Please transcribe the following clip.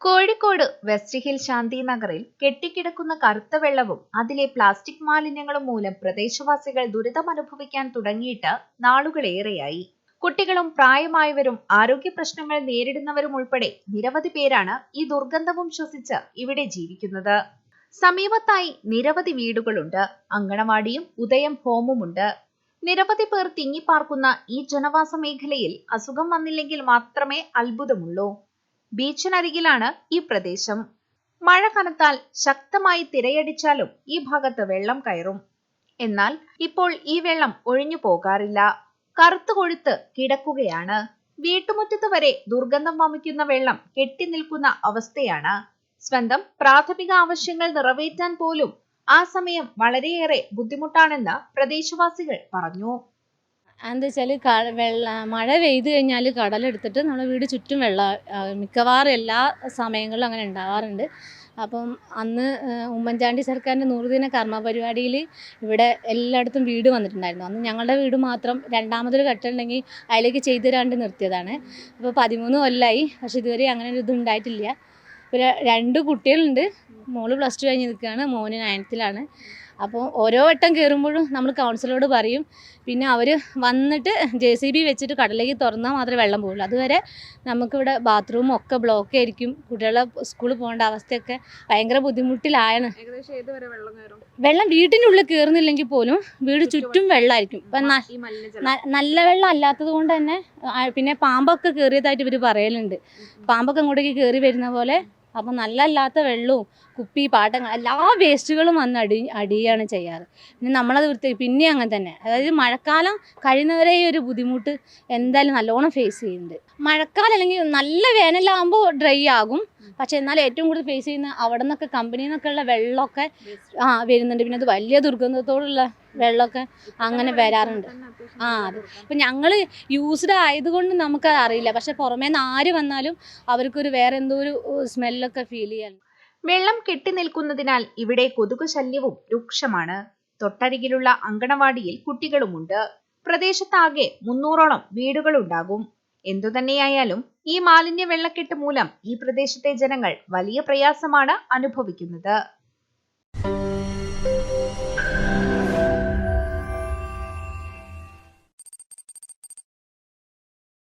Kozhikode west hill ശാന്തിനഗറിൽ കെട്ടിക്കിടക്കുന്ന കറുത്ത വെള്ളവും അതിലെ പ്ലാസ്റ്റിക് മാലിന്യങ്ങളും മൂലം പ്രദേശവാസികൾ ദുരിതമനുഭവിക്കാൻ തുടങ്ങിയിട്ട് നാളുകളേറെയായി. കുട്ടികളും പ്രായമായവരും ആരോഗ്യ പ്രശ്നങ്ങൾ നേരിടുന്നവരും ഉൾപ്പെടെ നിരവധി പേരാണ് ഈ ദുർഗന്ധവും ശ്വസിച്ച് ഇവിടെ ജീവിക്കുന്നത്. സമീപത്തായി നിരവധി വീടുകളുണ്ട്. അങ്കണവാടിയും ഉദയം ഹോമുമുണ്ട്. നിരവധി പേർ തിങ്ങിപ്പാർക്കുന്ന ഈ ജനവാസ മേഖലയിൽ അസുഖം വന്നില്ലെങ്കിൽ മാത്രമേ അത്ഭുതമുള്ളൂ. ബീച്ചിനരികിലാണ് ഈ പ്രദേശം. മഴ കനത്താൽ ശക്തമായി തിരയടിച്ചാലും ഈ ഭാഗത്ത് വെള്ളം കയറും. എന്നാൽ ഇപ്പോൾ ഈ വെള്ളം ഒഴിഞ്ഞു പോകാറില്ല. കറുത്തു കൊഴുത്ത് കിടക്കുകയാണ്. വീട്ടുമുറ്റത്ത് വരെ ദുർഗന്ധം വമിക്കുന്ന വെള്ളം കെട്ടി നിൽക്കുന്ന അവസ്ഥയാണ്. സ്വന്തം പ്രാഥമിക ആവശ്യങ്ങൾ നിറവേറ്റാൻ പോലും ആ സമയം വളരെയേറെ ബുദ്ധിമുട്ടാണെന്ന് പ്രദേശവാസികൾ പറഞ്ഞു. എന്താ വെച്ചാൽ മഴ പെയ്ത് കഴിഞ്ഞാൽ കടലെടുത്തിട്ട് നമ്മുടെ വീട് ചുറ്റും വെള്ളം മിക്കവാറും എല്ലാ സമയങ്ങളിലും അങ്ങനെ ഉണ്ടാവാറുണ്ട്. അപ്പം അന്ന് ഉമ്മൻചാണ്ടി സർക്കാരിൻ്റെ 100 ദിന കർമ്മ പരിപാടിയിൽ ഇവിടെ എല്ലായിടത്തും വീട് വന്നിട്ടുണ്ടായിരുന്നു. അന്ന് ഞങ്ങളുടെ വീട് മാത്രം രണ്ടാമതൊരു ഘട്ടമുണ്ടെങ്കിൽ അതിലേക്ക് ചെയ്തു തരാണ്ട് നിർത്തിയതാണ്. അപ്പോൾ 13 കൊല്ലമായി, പക്ഷെ ഇതുവരെ അങ്ങനെ ഒരു ഇതുണ്ടായിട്ടില്ല. ഇപ്പോൾ 2 കുട്ടികളുണ്ട്. മോള് +2 കഴിഞ്ഞ് നിൽക്കുകയാണ്, മോന് 9th-ലാണ്. അപ്പോൾ ഓരോ വട്ടം കയറുമ്പോഴും നമ്മൾ കൗൺസിലറോട് പറയും. പിന്നെ അവർ വന്നിട്ട് JCB വെച്ചിട്ട് കടലേക്ക് തുറന്നാൽ മാത്രമേ വെള്ളം പോകുള്ളൂ. അതുവരെ നമുക്കിവിടെ ബാത്റൂമും ഒക്കെ ബ്ലോക്ക് ആയിരിക്കും. കുട്ടികളെ സ്കൂളിൽ പോകേണ്ട അവസ്ഥയൊക്കെ ഭയങ്കര ബുദ്ധിമുട്ടിലാണ്. വെള്ളം വീട്ടിൻ്റെ ഉള്ളിൽ കയറുന്നില്ലെങ്കിൽ പോലും വീട് ചുറ്റും വെള്ളമായിരിക്കും. ഇപ്പം നല്ല വെള്ളം അല്ലാത്തത് കൊണ്ട് തന്നെ പിന്നെ പാമ്പൊക്കെ കയറിയതായിട്ട് ഇവർ പറയലുണ്ട്. പാമ്പൊക്കെ അങ്ങോട്ടേക്ക് കയറി വരുന്ന പോലെ. അപ്പം നല്ലല്ലാത്ത വെള്ളവും കുപ്പി പാട്ടങ്ങൾ എല്ലാ വേസ്റ്റുകളും വന്ന് അടിയാണ് ചെയ്യാറ്. പിന്നെ നമ്മളത് പിന്നെ അങ്ങനെ തന്നെ. അതായത് മഴക്കാലം കഴിയുന്നവരെ ഈ ഒരു ബുദ്ധിമുട്ട് എന്തായാലും നല്ലോണം ഫേസ് ചെയ്യുന്നുണ്ട്. മഴക്കാലം അല്ലെങ്കിൽ നല്ല വേനലാകുമ്പോൾ ഡ്രൈ ആകും. പക്ഷെ എന്നാൽ ഏറ്റവും കൂടുതൽ ഫേസ് ചെയ്യുന്ന അവിടെ നിന്നൊക്കെ കമ്പനിയിൽ നിന്നൊക്കെ ഉള്ള വെള്ളമൊക്കെ വരുന്നുണ്ട്. പിന്നെ അത് വലിയ ദുർഗന്ധത്തോടുള്ള വെള്ളമൊക്കെ അങ്ങനെ വരാറുണ്ട്. അത് ഇപ്പം ഞങ്ങൾ യൂസ്ഡ് ആയതുകൊണ്ട് നമുക്കത് അറിയില്ല. പക്ഷെ പുറമേ നിന്ന് ആര് വന്നാലും അവർക്കൊരു വേറെ എന്തോ ഒരു സ്മെല്ലൊക്കെ ഫീൽ ചെയ്യാൻ. വെള്ളം കെട്ടി നിൽക്കുന്നതിനാൽ ഇവിടെ കൊതുക് ശല്യവും രൂക്ഷമാണ്. തൊട്ടരികിലുള്ള അങ്കണവാടിയിൽ കുട്ടികളുമുണ്ട്. പ്രദേശത്താകെ 300ഓളം വീടുകളുണ്ടാകും. എന്തുതന്നെയായാലും ഈ മാലിന്യ വെള്ളക്കെട്ട് മൂലം ഈ പ്രദേശത്തെ ജനങ്ങൾ വലിയ പ്രയാസമാണ് അനുഭവിക്കുന്നത്.